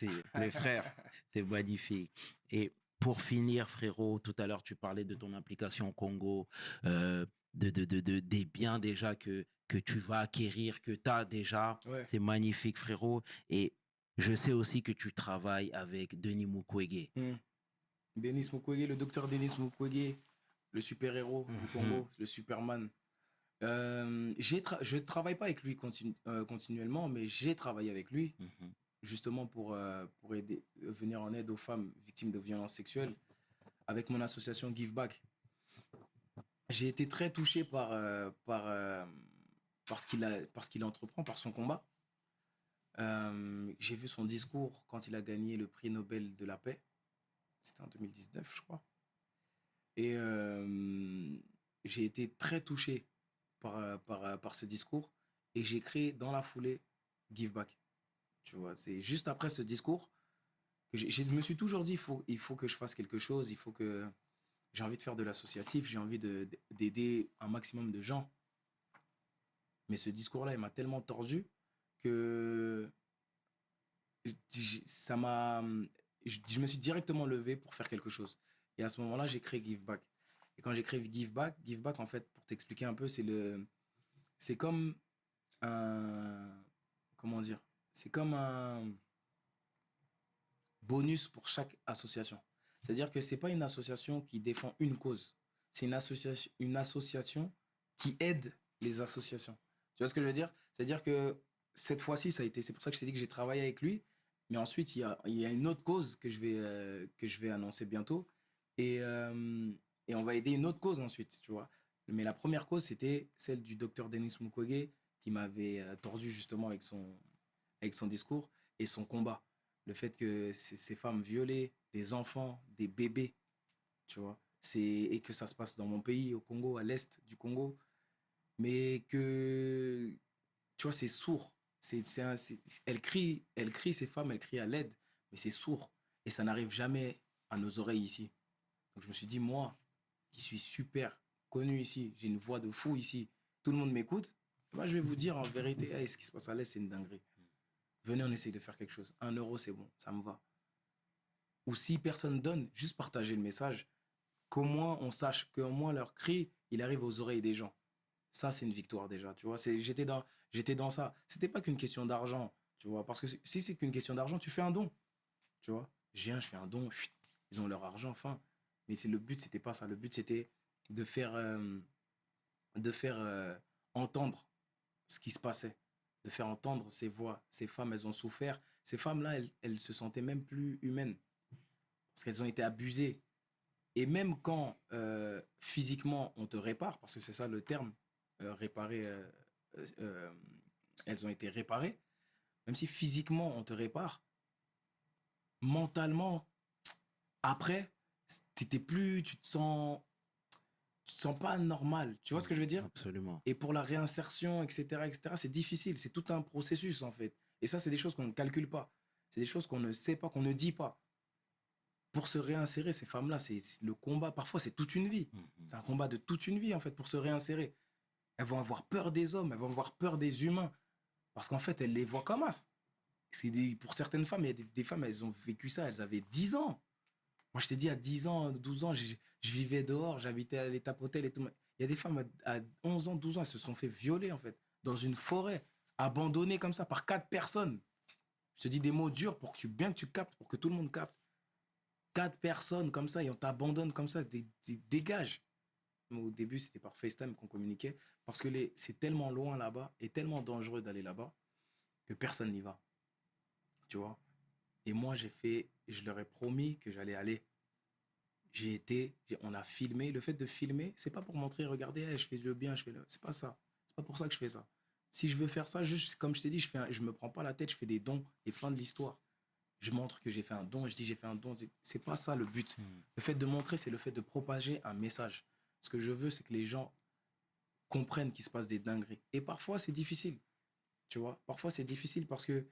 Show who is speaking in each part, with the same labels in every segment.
Speaker 1: merci. Les frères, c'est magnifique. Et pour finir, frérot, tout à l'heure, tu parlais de ton implication au Congo, des biens déjà que tu vas acquérir, que tu as déjà.
Speaker 2: Ouais.
Speaker 1: C'est magnifique, frérot. Et je sais aussi que tu travailles avec Denis Mukwege.
Speaker 2: Hmm. Denis Mukwege, le docteur Denis Mukwege, le super-héros du
Speaker 1: Mhm,
Speaker 2: Congo, le Superman. Je travaille pas avec lui continuellement, mais j'ai travaillé avec lui,
Speaker 1: mhm.
Speaker 2: justement pour aider, venir en aide aux femmes victimes de violences sexuelles, avec mon association Give Back. J'ai été très touché par ce qu'il entreprend, par son combat. J'ai vu son discours quand il a gagné le prix Nobel de la paix. C'était en 2019, je crois. Et j'ai été très touché par ce discours. Et j'ai créé dans la foulée Give Back. Tu vois, c'est juste après ce discours que je me suis toujours dit, il faut que je fasse quelque chose, il faut que j'ai envie de faire de l'associatif, j'ai envie d'aider un maximum de gens. Mais ce discours-là, il m'a tellement tordu que ça m'a, je me suis directement levé pour faire quelque chose. Et à ce moment-là, j'ai créé Give Back. Et quand j'ai créé Give Back, en fait, pour t'expliquer un peu, c'est comme un, comment dire, c'est comme un bonus pour chaque association. C'est-à-dire que c'est pas une association qui défend une cause. C'est une association qui aide les associations. Tu vois ce que je veux dire? C'est-à-dire que cette fois-ci, c'est pour ça que je t'ai dit que j'ai travaillé avec lui. Mais ensuite, il y a une autre cause que je vais annoncer bientôt. Et, euh, et on va aider une autre cause ensuite, tu vois. Mais la première cause, c'était celle du docteur Denis Mukwege qui m'avait tordu justement avec son discours et son combat. Le fait que ces femmes violées, des enfants, des bébés, tu vois, et que ça se passe dans mon pays, au Congo, à l'est du Congo, mais que, tu vois, c'est sourd. Elles crient, ces femmes, elles crient à l'aide, mais c'est sourd. Et ça n'arrive jamais à nos oreilles ici. Donc je me suis dit, moi, qui suis super connu ici, j'ai une voix de fou ici, tout le monde m'écoute, moi je vais vous dire en vérité, hey, ce qui se passe à l'Est, c'est une dinguerie. Venez, on essaye de faire quelque chose. 1 euro, c'est bon, ça me va. Ou si personne donne, juste partager le message, qu'au moins on sache, qu'au moins leur cri, il arrive aux oreilles des gens. Ça, c'est une victoire déjà, tu vois. J'étais dans ça. C'était pas qu'une question d'argent, tu vois. Parce que si c'est qu'une question d'argent, tu fais un don, tu vois. Je viens, je fais un don, chut, ils ont leur argent, enfin. Mais c'est le but, c'était pas ça. Le but, c'était de faire, euh, de faire entendre ce qui se passait, de faire entendre ces voix. Ces femmes, elles ont souffert. Ces femmes-là, elles se sentaient même plus humaines parce qu'elles ont été abusées. Et même quand physiquement on te répare, parce que c'est ça le terme, réparer, euh, euh, elles ont été réparées, même si physiquement on te répare, mentalement, après, t'étais plus, tu te sens pas normal. Tu vois ce que je veux dire?
Speaker 1: Absolument.
Speaker 2: Et pour la réinsertion, etc., c'est difficile. C'est tout un processus, en fait. Et ça, c'est des choses qu'on ne calcule pas. C'est des choses qu'on ne sait pas, qu'on ne dit pas. Pour se réinsérer, ces femmes-là, c'est le combat. Parfois, c'est toute une vie.
Speaker 1: Mhm.
Speaker 2: C'est un combat de toute une vie, en fait, pour se réinsérer. Elles vont avoir peur des hommes, elles vont avoir peur des humains. Parce qu'en fait, elles les voient comme as. Pour certaines femmes, il y a des femmes, elles ont vécu ça, elles avaient 10 ans. Moi, je t'ai dit, à 10 ans, 12 ans, je vivais dehors, j'habitais à l'étape hôtel et tout. Il y a des femmes à 11 ans, 12 ans, elles se sont fait violer, en fait, dans une forêt, abandonnées comme ça par 4 personnes. Je te dis des mots durs pour bien que tu captes, pour que tout le monde capte. 4 personnes comme ça, et on t'abandonne comme ça, dégage. Au début, c'était par FaceTime qu'on communiquait, parce que c'est tellement loin là-bas, et tellement dangereux d'aller là-bas, que personne n'y va, tu vois. Et moi, je leur ai promis que j'allais aller. On a filmé. Le fait de filmer, c'est pas pour montrer, regardez, hey, je fais le bien, je fais le. C'est pas ça. C'est pas pour ça que je fais ça. Si je veux faire ça, juste comme je t'ai dit, je me prends pas la tête, je fais des dons et fin de l'histoire. Je montre que j'ai fait un don, je dis j'ai fait un don. C'est pas ça le but.
Speaker 1: Mhm.
Speaker 2: Le fait de montrer, c'est le fait de propager un message. Ce que je veux, c'est que les gens comprennent qu'il se passe des dingueries. Et parfois, c'est difficile. Tu vois, parfois, c'est difficile parce que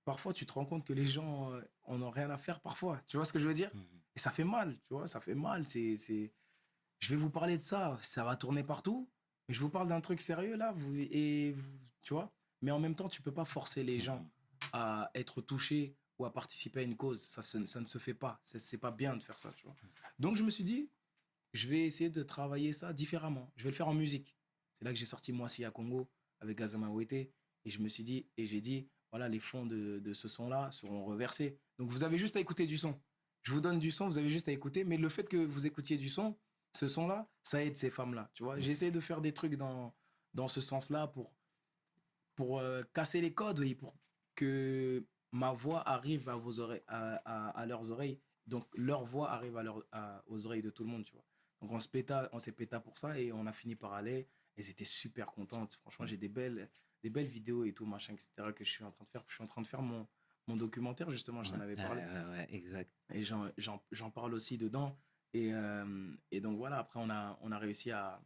Speaker 2: parfois tu te rends compte que les gens en ont rien à faire parfois. Tu vois ce que je veux dire?
Speaker 1: Mhm.
Speaker 2: Et ça fait mal, tu vois, ça fait mal. Je vais vous parler de ça, ça va tourner partout. Mais je vous parle d'un truc sérieux là, tu vois. Mais en même temps, tu peux pas forcer les gens
Speaker 1: Mhm.
Speaker 2: à être touchés ou à participer à une cause. Ça ne se fait pas. C'est pas bien de faire ça, tu vois. Donc, je me suis dit, je vais essayer de travailler ça différemment. Je vais le faire en musique. C'est là que j'ai sorti Moi Si à Congo avec Gazama Ouete. Et je me suis dit, et j'ai dit, voilà, les fonds de ce son-là seront reversés. Donc, vous avez juste à écouter du son. Je vous donne du son, vous avez juste à écouter. Mais le fait que vous écoutiez du son, ce son-là, ça aide ces femmes-là, tu vois. J'ai essayé de faire des trucs dans ce sens-là pour casser les codes et pour que ma voix arrive à vos oreilles, à leurs oreilles. Donc, leur voix arrive aux oreilles de tout le monde, tu vois. Donc, on s'est péta pour ça et on a fini par aller. Elles étaient super contentes. Franchement, j'ai des belles vidéos et tout, machin, etc. que je suis en train de faire. Je suis en train de faire mon documentaire, justement, je t'en avais parlé.
Speaker 1: Ouais, exact.
Speaker 2: Et j'en parle aussi dedans. Et donc, voilà, après, on a réussi à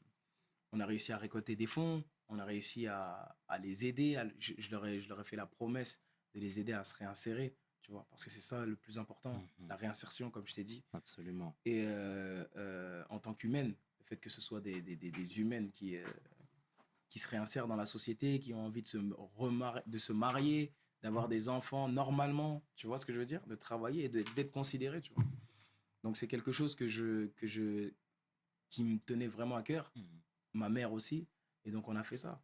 Speaker 2: récolter des fonds. On a réussi à les aider. Je leur ai fait la promesse de les aider à se réinsérer, tu vois, parce que c'est ça le plus important, la réinsertion, comme je t'ai dit.
Speaker 1: Absolument.
Speaker 2: Et en tant qu'humaine, le fait que ce soit des humaines qui se réinsèrent dans la société, qui ont envie de se marier, d'avoir des enfants normalement, tu vois ce que je veux dire, de travailler et d'être considéré, tu vois. Donc c'est quelque chose qui me tenait vraiment à cœur, ma mère aussi, et donc on a fait ça.